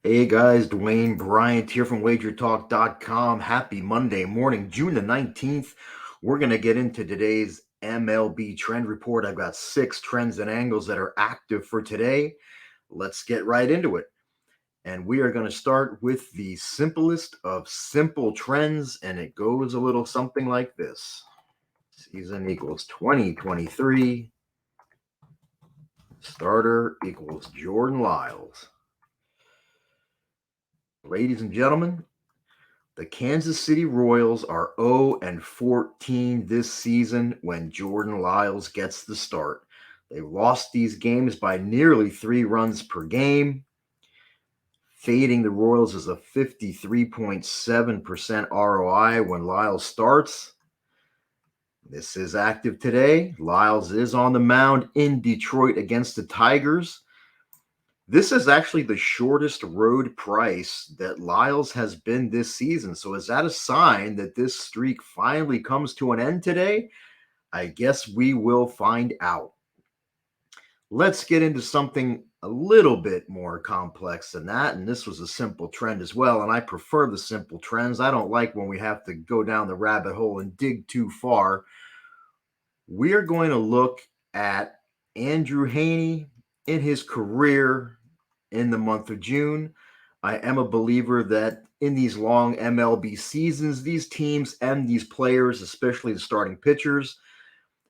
Hey guys, Dwayne Bryant here from wagertalk.com. Happy Monday morning, June the 19th. We're going to get into today's MLB trend report. I've got 6 trends and angles that are active for today. Let's get right into it. And we are going to start with the simplest of simple trends, and it goes a little something like this. Season equals 2023. Starter equals Jordan Lyles. Ladies and gentlemen, the Kansas City Royals are 0-14 this season when Jordan Lyles gets the start. They lost these games by nearly 3 runs per game. Fading the Royals is a 53.7% ROI when Lyles starts. This is active today. Lyles is on the mound in Detroit against the Tigers. This is actually the shortest road price that Lyles has been this season. So is that a sign that this streak finally comes to an end today? I guess we will find out. Let's get into something a little bit more complex than that. And this was a simple trend as well. And I prefer the simple trends. I don't like when we have to go down the rabbit hole and dig too far. We're going to look at Andrew Heaney in his career in the month of June. I am a believer that in these long MLB seasons, these teams and these players, especially the starting pitchers,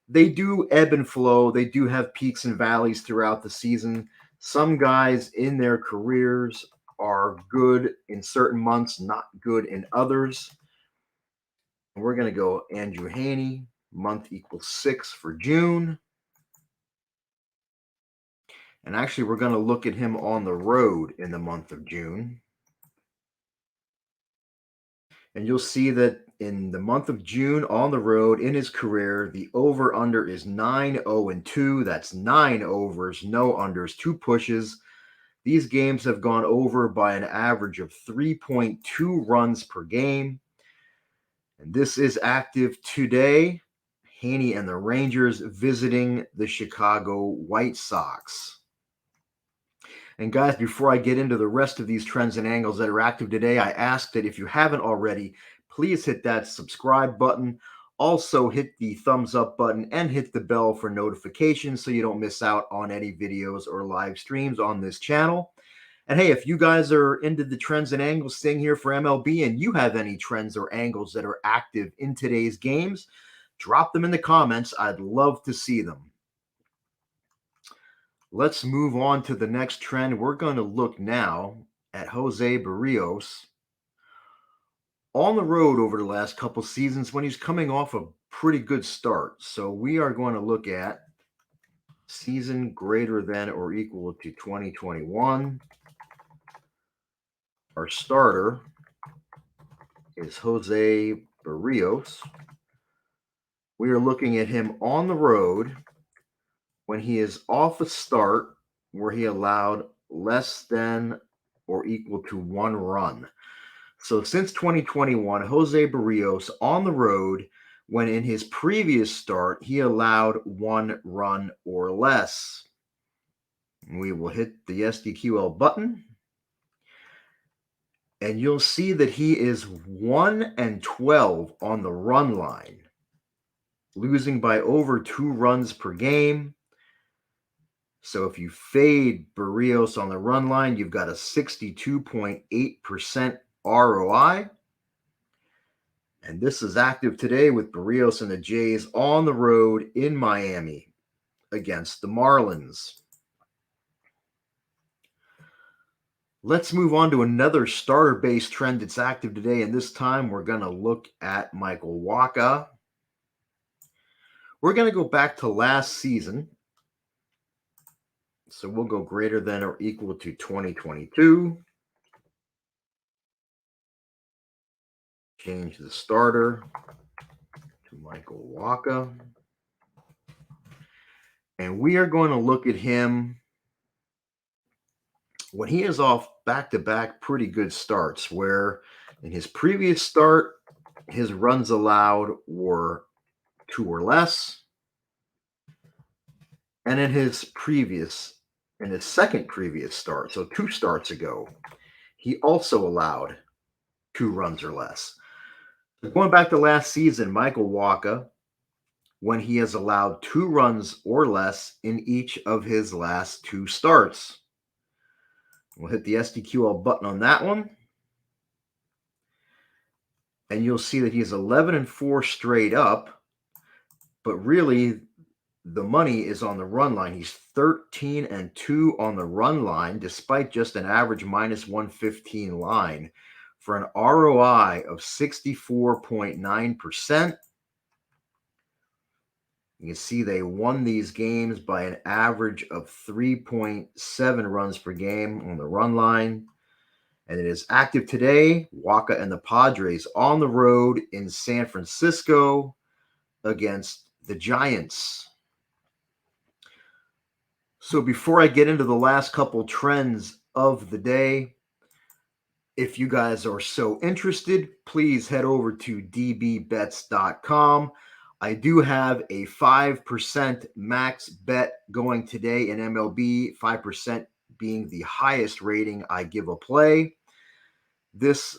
they do ebb and flow. They do have peaks and valleys throughout the season. Some guys in their careers are good in certain months, not good in others. And we're going to go Andrew Heaney, month equals 6 for June. And actually, we're going to look at him on the road in the month of June. And you'll see that in the month of June on the road in his career, the over-under is 9-0-2. That's 9 overs, no unders, 2 pushes. These games have gone over by an average of 3.2 runs per game. And this is active today. Heaney and the Rangers visiting the Chicago White Sox. And guys, before I get into the rest of these trends and angles that are active today, I ask that if you haven't already, please hit that subscribe button. Also hit the thumbs up button and hit the bell for notifications so you don't miss out on any videos or live streams on this channel. And hey, if you guys are into the trends and angles thing here for MLB and you have any trends or angles that are active in today's games, drop them in the comments. I'd love to see them. Let's move on to the next trend. We're going to look now at Jose Barrios on the road over the last couple seasons when he's coming off a pretty good start. So we are going to look at season greater than or equal to 2021. Our starter is Jose Barrios. We are looking at him on the road when he is off a start where he allowed less than or equal to 1 run. So since 2021, Jose Barrios on the road, when in his previous start, he allowed 1 run or less. We will hit the SDQL button. And you'll see that he is 1-12 on the run line, losing by over 2 runs per game. So if you fade Barrios on the run line, you've got a 62.8% ROI. And this is active today with Barrios and the Jays on the road in Miami against the Marlins. Let's move on to another starter-based trend that's active today, and this time we're going to look at Michael Wacha. We're going to go back to last season. So we'll go greater than or equal to 2022. Change the starter to Michael Wacha. And we are going to look at him when he is off back-to-back pretty good starts, where in his previous start, his runs allowed were 2 or less. And in his second previous start, so 2 starts ago, he also allowed 2 runs or less. Going back to last season, Michael Wacha, when he has allowed 2 runs or less in each of his last 2 starts. We'll hit the SDQL button on that one. And you'll see that he's 11-4 straight up. But really, the money is on the run line. He's 13-2 on the run line, despite just an average -115 line, for an ROI of 64.9%. You can see they won these games by an average of 3.7 runs per game on the run line. And it is active today. Wacha and the Padres on the road in San Francisco against the Giants. So before I get into the last couple trends of the day, if you guys are so interested, please head over to dbbets.com. I do have a 5% max bet going today in MLB, 5% being the highest rating I give a play. This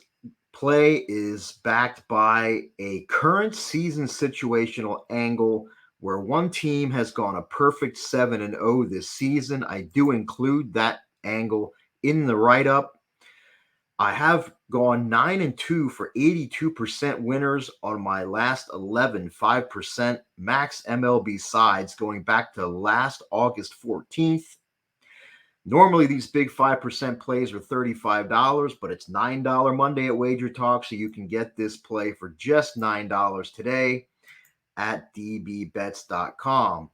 play is backed by a current season situational angle where one team has gone a perfect 7-0 this season. I do include that angle in the write-up. I have gone 9-2 for 82% winners on my last 11 5% max MLB sides going back to last August 14th. Normally, these big 5% plays are $35, but it's $9 Monday at Wager Talk, so you can get this play for just $9 today at dbbets.com.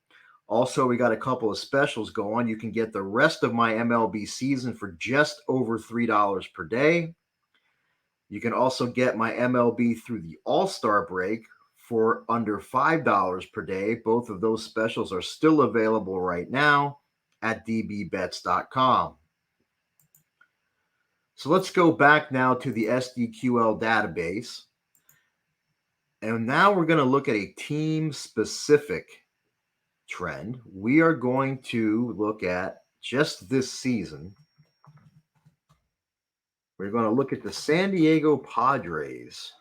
Also, we got a couple of specials going. You can get the rest of my MLB season for just over $3 per day. You can also get my MLB through the All-Star break for under $5 per day. Both of those specials are still available right now at dbbets.com. So let's go back now to the SDQL database. And now we're going to look at a team-specific trend. We are going to look at just this season. We're going to look at the San Diego Padres.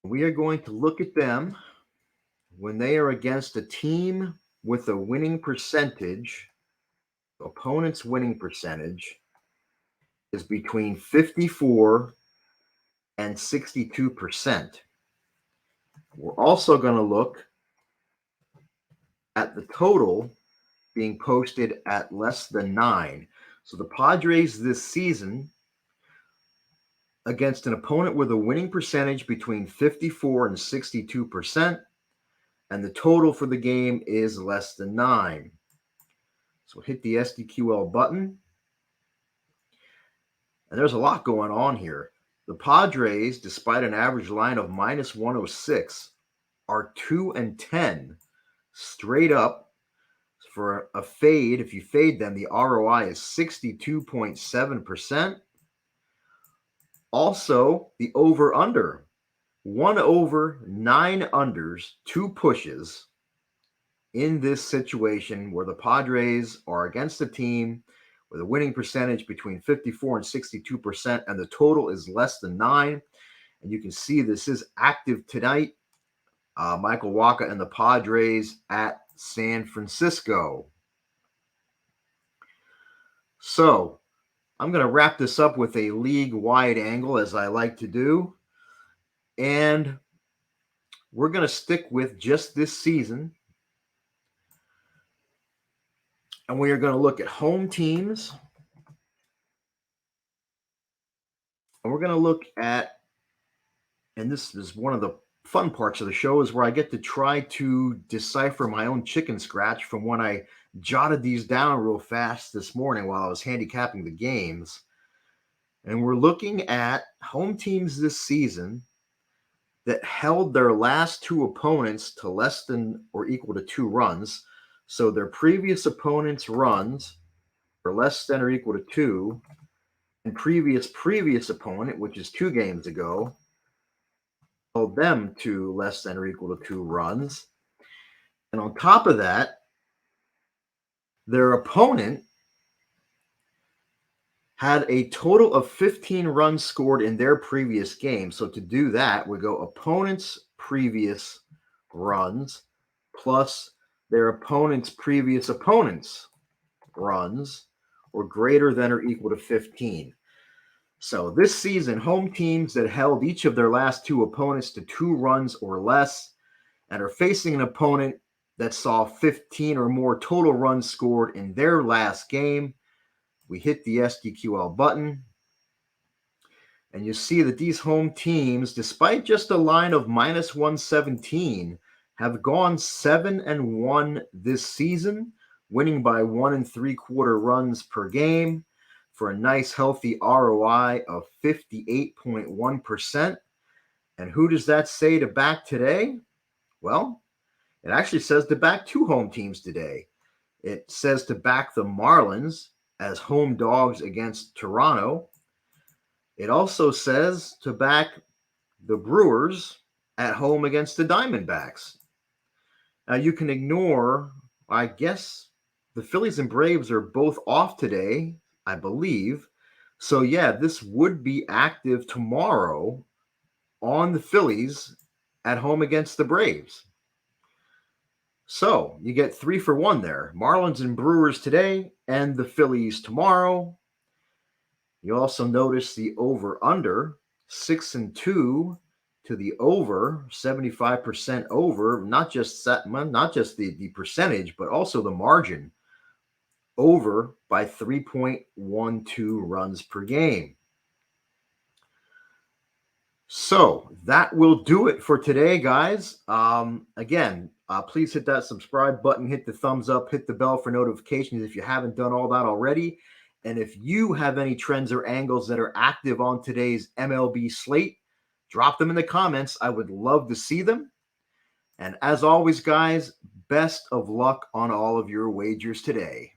We are going to look at them when they are against a team with a winning percentage. Opponent's winning percentage is between 54 and 62%. We're also going to look at the total being posted at less than 9. So the Padres this season against an opponent with a winning percentage between 54 and 62%, and the total for the game is less than 9. So hit the SDQL button. And there's a lot going on here. The Padres, despite an average line of -106, are 2-10 straight up. For a fade, if you fade them, the ROI is 62.7%. Also, the over-under, 1 over, 9 unders, 2 pushes in this situation where the Padres are against a team with a winning percentage between 54 and 62%, and the total is less than 9. And you can see this is active tonight. Michael Wacha and the Padres at San Francisco. So I'm going to wrap this up with a league-wide angle, as I like to do. And we're going to stick with just this season. And we are going to look at home teams. And we're going to look at, and this is one of the fun parts of the show, is where I get to try to decipher my own chicken scratch from when I jotted these down real fast this morning while I was handicapping the games. And we're looking at home teams this season that held their last 2 opponents to less than or equal to 2 runs. So their previous opponents' runs are less than or equal to 2, and previous opponent, which is 2 games ago, held them to less than or equal to 2 runs. And on top of that, their opponent had a total of 15 runs scored in their previous game. So to do that, we go opponent's previous runs plus their opponent's previous opponent's runs, or greater than or equal to 15. So this season, home teams that held each of their last two opponents to 2 runs or less and are facing an opponent that saw 15 or more total runs scored in their last game, we hit the SDQL button, and you see that these home teams, despite just a line of minus 117, have gone 7-1 this season, winning by 1 3/4 runs per game for a nice healthy ROI of 58.1%. And who does that say to back today? Well, it actually says to back 2 home teams today. It says to back the Marlins as home dogs against Toronto. It also says to back the Brewers at home against the Diamondbacks. Now you can ignore, I guess, the Phillies and Braves are both off today, I believe. So yeah, this would be active tomorrow on the Phillies at home against the Braves. So you get 3 for 1 there. Marlins and Brewers today and the Phillies tomorrow. You also notice the over-under, 6-2 to the over, 75% over, not just the percentage, but also the margin, over by 3.12 runs per game. So that will do it for today, guys. Again, please hit that subscribe button, hit the thumbs up, hit the bell for notifications if you haven't done all that already. And if you have any trends or angles that are active on today's MLB slate, drop them in the comments. I would love to see them. And as always, guys, best of luck on all of your wagers today.